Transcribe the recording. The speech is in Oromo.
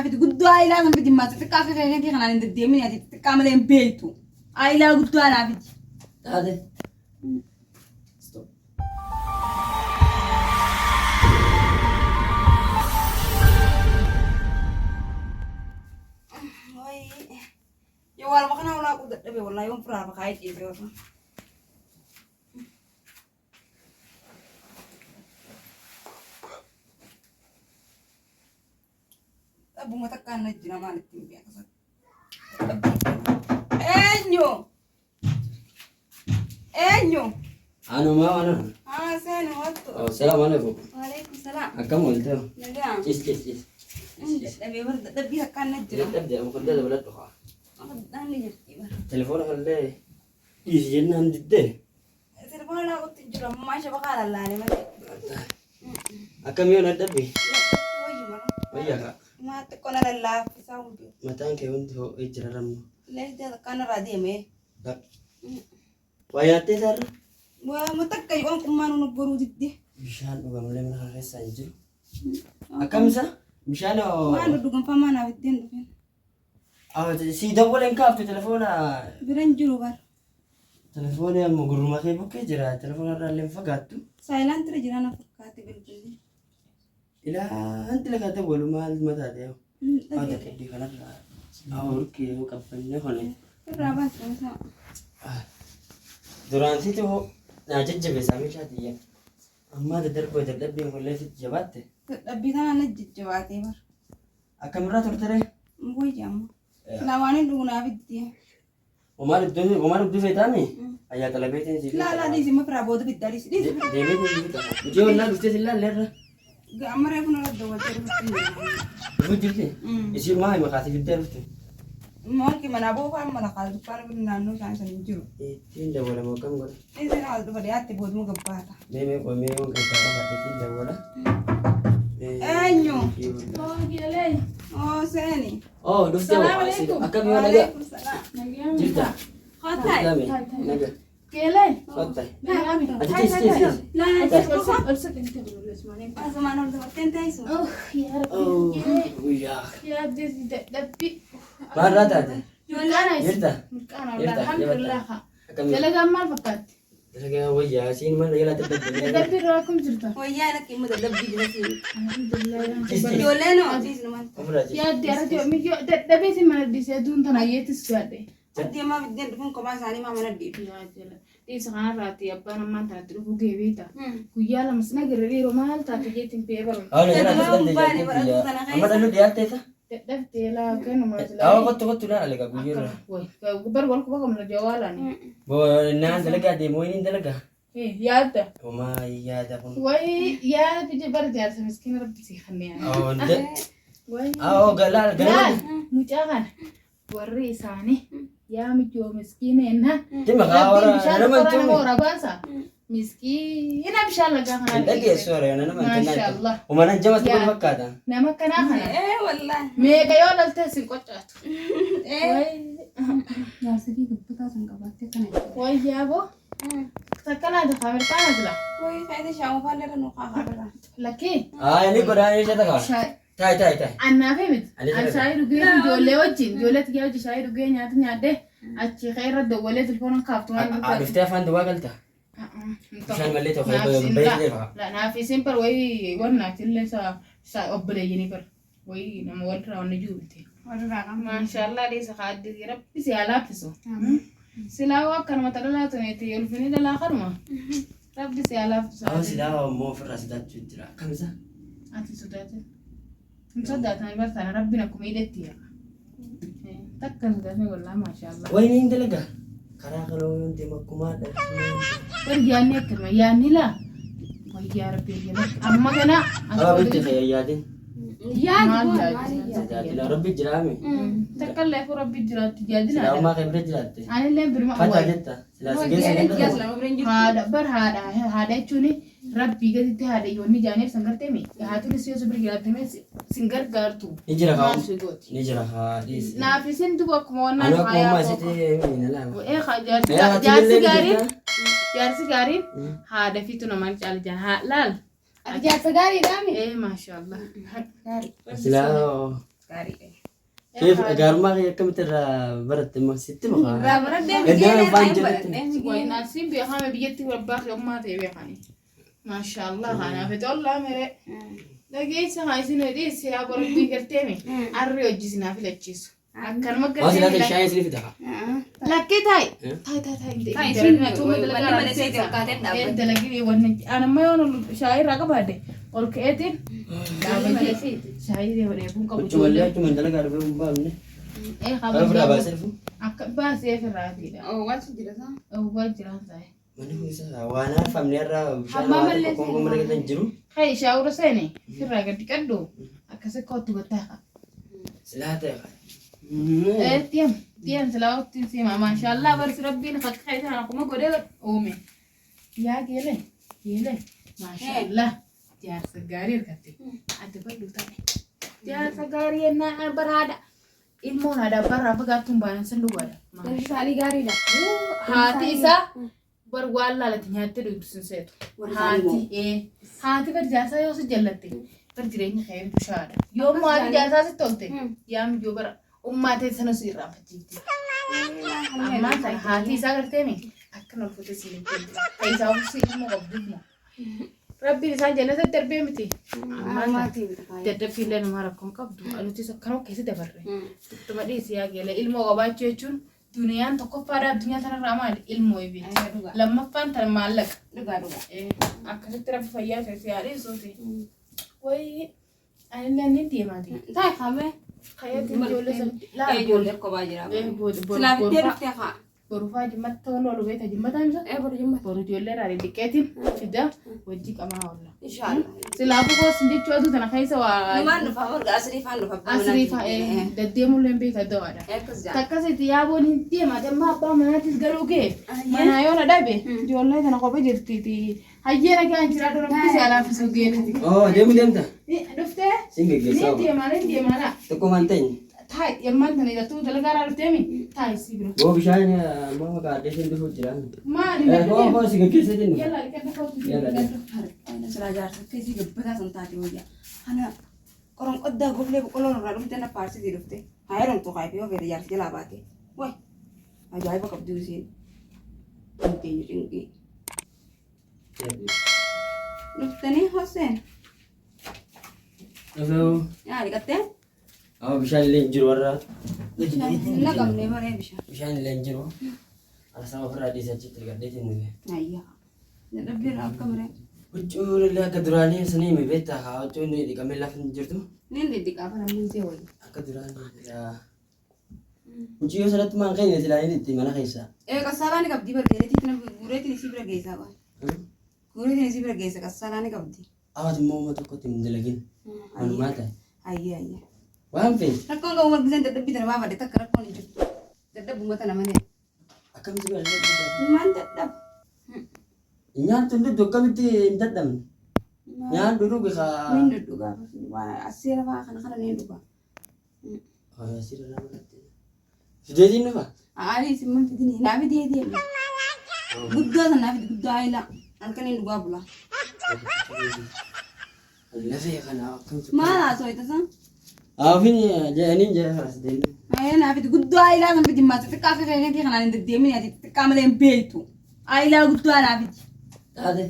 في قدو أي لازم بدي ما تتكافي في خلنا عند الديمين يعني تتكاملين بيتو أي لا قدو أنا بدي هذا ستوب يا والله ما خنا ولا قدر تبي والله يوم فرا بخايت يجوا أبو ما تكان نجنا ما نتيم بيا كسر إنيو أنا سين وقت السلام عليكم وعليكم السلام أكم قلته نجام كيس تبي برد تبي تكان نجنا تبدأ أبو خدها بلد بخا أخذ أنا جبتي تلفون خليه يجينا عند الدين تلفون لا قلت جرا ما شبكة على الله ما أكم يوم الدبي ويجي مرة وياك ما تكون على الله في ساوند متان كيف هو يجرى رمو ليش ده كان رادي مي لا وياتي سر ومتك يوم كمان نبرو دي مشان وعمله من خلال سانجو أكم سا مشان ما ندوقن فما أنا بدين فين سي دبل إنكاف في تلفونه برنجلو بار تلفوني المقرر ما كيف بكجرا تلفون الرالين فقاتو سايلانت رجعنا فكاتي بالجنة إلى أنت لك تقول ما تاديه هذا كدي خلاص أوركي وكفني هوني الرابع سما duraan situ najajjabe saamii shaatiyya amma daddarbo dadhabbiin kullee sitti jabaatte dadhabbii kana na jajjabaatee bar akkamirraa turtere wayyaamma lamaanii dhugunaaf itti omaan ibduu feetaami ayyaa qalabeetiin si laalaa dhiisi mafiraa booda biddaa dhiisi dhiisi deemeetiin si fita hojii wallaa dhuftee sillaa illeerra ammaree kun irra dawwatee dhufuu jirti isiin maa hima kaasii fittee dhufte Mungkin mana bukan mana kalau depan pun nanu sana sana juru. Tidak boleh makan gua. Ini saya kalau depan dia hati buat muka bata. Memang kerja apa tidak boleh. Nyo. Oh gile. Oh seni. Oh dokter. Assalamualaikum. Akan gimana lagi? Waalaikumsalam. Cerita. Kotai. Naga. Gile. Kotai. Nagami. Tis. Lah Ursa inte boleh semuanya. Pas mana udah tentai su. Oh ya Oh, Rabbi. iya. Ya Rabbi. Mana tadi? Mulkana. Cerita. Mulkana. Alhamdulillah. Akan Dalaga mal fakat. Lagi apa ya? Sini mana lagi latih berdiri. Tapi rakum cerita. Oh iya nak imu dah lebih jelas ini. Alhamdulillah. Jualan no, tis nomor. Apa lagi? Ya dia mi yo tapi sih mana di saya tuh tanah yetis sudah. Dia mah dia pun kau sani mah mana di. Ya jelas. Di sekarang rati apa nama tanah terus buke beta. Kuyala masna gereri romal tak yetim peber. Oh lagi latih berdiri. Apa dulu di atas? Dafte la kan nomor Oh kau lah lagi aku jira. Woi, gubar wal kuba kamla jawalan. Bo nan dalaga di mo ini dalaga. Ya ada. Oh my ya dah pun. Woi, ya tuje bar jar miskin rabbi sih khannya. Oh ndak. Woi. Oh galal. Mujagan. Warri isani. Ya mijo miskin enna. Cuma kau orang tuh. Orang basa. Miskin. Ina bishallah gangan. Ndak ya sore ana nama Masya tenang. Allah. Umana jama tu bakada. Nama kana kana. Wallah. Me kayo lalta sin kochat. Woi. Ya sedih kita sangka batik kan. Woi ya bo. Sakana ada khabar kana zla. Woi kayaknya siapa pada ranu kakak. Laki. Ah ini koran ini cakap. Tai. Anna fahimت أنا أنا شاير وجين جولة وجين جولة تجي وجي شاير وجين يا تني عده أشي خير الدولة تلفون كافتون عرفتها فان دوا قلتها عشان مليته خير بيت ليها لا أنا في سيمبر وي ورنا تلي سا أبلي ينيبر وي نما ورنا ونجوبتي ما شاء الله ليس خاد دي رب بس يلا بسوا سلاوا كان متلا تنيتي يلفني للآخر ما رب بس يلا بسوا أو سلاوا مو في الراس ده تجرا كم سا أنت سوداتي مصدق أنا بس أنا ربنا كوميدتي يا تكن ده والله ما شاء الله وين عند لقى كراك لو أنت مكمات برجعني كلمة يعني لا ويا ربي يا أما كنا أنا بنت خيالين Ya, لا ربي جرامي تكلف ربي جرات لا جادنا ما خبرة جرات أنا اللي برما فتا جتا لا سجل هذا بر هذا توني ربي قد هذا يوني جانب سنگر تمي هاتو لسيو سبر جرات تمي سنگر كارتو نجرا خا نجرا خا ديس نافسين تو بكمونا أنا كم ما ستي مين لا إيه خجار جارسي غارين هذا في تو نمان جال جان لال Arjat segari dami. ما شاء الله لا Segari. كيف قارما كم ترى برت ما ست ما Raabara deemee إنها jeenee فانجة. baay'ee ويناسين بيخام بيجتي ورباخ يوم ما تبي خاني ما شاء الله أنا في الله مرة لقيت هايسين وديس يا برد بيكرتمي أريو جيسنا في الجيس أكن ما ما سلا كرتمي الشاي اللي فتحها لكن تاي Taay درنا توم sun دلقا wanni mana seeti fakkaatee أنت dhaabbate. لقيني ون أنا ما يون شاي رقبة والكيتين شاي ده ولا يبون كنت كابو ولا كنت من دلقا على بيوم بامني إيه أنا فرا خبر باسلفو بس إيه في الرادي ده Oh waan jira saa. أو واجران زاي من هو سا وانا فامني را Amma mallee كم مرة كده نجرو خي شاورا سيني في الرقبة كدو أكاسي كوتو بتاعها سلاته تيم سلاو تنسيما ما شاء الله برس ربي نخد خيتها أنا كم قدر أومي يا جيلي ما شاء الله جار سجاري ركتي أنت بدو تاني جار سجاري أنا برهذا ilmoon ada barra fagaatun baanan san dhugaadha. Saalii gaariidha. Haati isaa bar waan laalatti nyaattee dhugusin seetu. Haati bar jaarsaa yoo si jallatte bar jireenya kee bushaadha. Yoo maati jaarsaa si tolte yaam yoo bara ummaa ta'e sana si irraanfachiifti. Ammaa ta'e haati isaa garteemi akka nolfate si hin kennu. Ta'e isaa ofisi ilmoo qabduuf Rabbiin isaan jannata darbee miti. Dadhabbiillee nama rakkoon qabdu. Anutis akkanuma keessa dabarre. Tuttuma dhiisi yaa geela ilmoo qabaachuu jechuun duniyaan tokkoffaadha addunyaa kanarraa maali ilmoo ibi. Lammaffaan tan maallaqa. Akkasitti rabbi fayyaa ta'e yaa dhiisuuti. Wayii anillee ni deemaati. Taay qabee. Kayyaatti ijoollee sana Ijoollee kophaa jira. Silaafittee dhuftee haa. Borufaa jimmata ta'uun oolu beekta jimmataan isa. Boru jimma. Boru ijoollee raadii dhiqqeetiin fida wajji qamaa oolla. Inshaallah. Silaafuu goos jechuu aduu tana keessa waa Numaan dhufa warga asrii faan dhufa. asrii fa'ee deddeemuullee beekta dawaadha. Eegas jaa. Takkasitti yaaboon hin deema damma abbaa manaatis galuu ga'e. Manaa yoo na dhabe ijoollee tana kopha jirtiiti. Hayyeena ga'an jira dura bisi alaafisuu geeliti. deemu deemta Dhuftee singa ni geessaa deemaadha. tokko man ta'in Taay yemmaan tana jattuu dalagaaraa dhufteemi taay si bira. boo bishaan amma kaadhee sin dhufu jira Maali boo singa geessa jennu yalla dhiqadda kootu Yalla. Silaa jaarsa keessi gabbataa san taate wayyaa. Ana qoron qoddaa goflee boqqolloo irraa dhufte na paarsitii dhufte. Haa jedhamtu kaayifee yoo fedhe jaarsa jalaa baate. Way ajaa'iba qabduu isheen. Dhinteenyu cinqii. Dhuftanii hooseen. Hello. Yaa dhiqattee? Bishaan illee hin jiru warra. Hin naqamne baree bishaan. Bishaan illee hin jiru. Asama ofirraa dhiisa achitti dhiqadhee jennu. Ayyaa. Dadhabbii irraa akka maree. Huccuun illee akka duraanii sanii himi beektaa haa huccuun dhiqamee lafa hin jirtu. Nin diddiqaa faramuu ta'e wayii. Akka duraanii huccuu yoo sanatti maan keenya silaayin itti mana keessaa. Qassaalaa ni qabdi bargeereetii guureetiin isii bira geessaa qofa. Guureetiin isii bira geessa qassaalaa ni qabdi. Awwaati immoo uummata tokkotti hin dalagin. Walumaa ta'e. Ayyaa. Waan fe'e. Rakkoon qabu margiseen dadhabbii tana baafadhe takka rakkoon hin jirtu. Dadhabbu uummata nama ne. Akkamitti gaazexaa? Maan dadhabu? Nyaattu hunduu akkamitti hin dadhabne? Nyaattu dhugu haa. Nin duddugaa. Asseera fa'aa kana ni dhugaa. Asirra nama irratti. Fideetiin dhufa? Aalii simman fidini. Naafi deedeemi. Guddaa san naafi guddaa aayilaa. Halkan hin dhugaa bulaa. Lafee kana akkamitti? Maal haasoo itti san? Aafin jedhanii jira faras deemu. Naafi guddaa aayilaa san fidi maas xiqqaa fi reetii kanaan hin deddeemin ati xiqqaa malee hin beektu. Aayilaa guddaa naafi. Taate.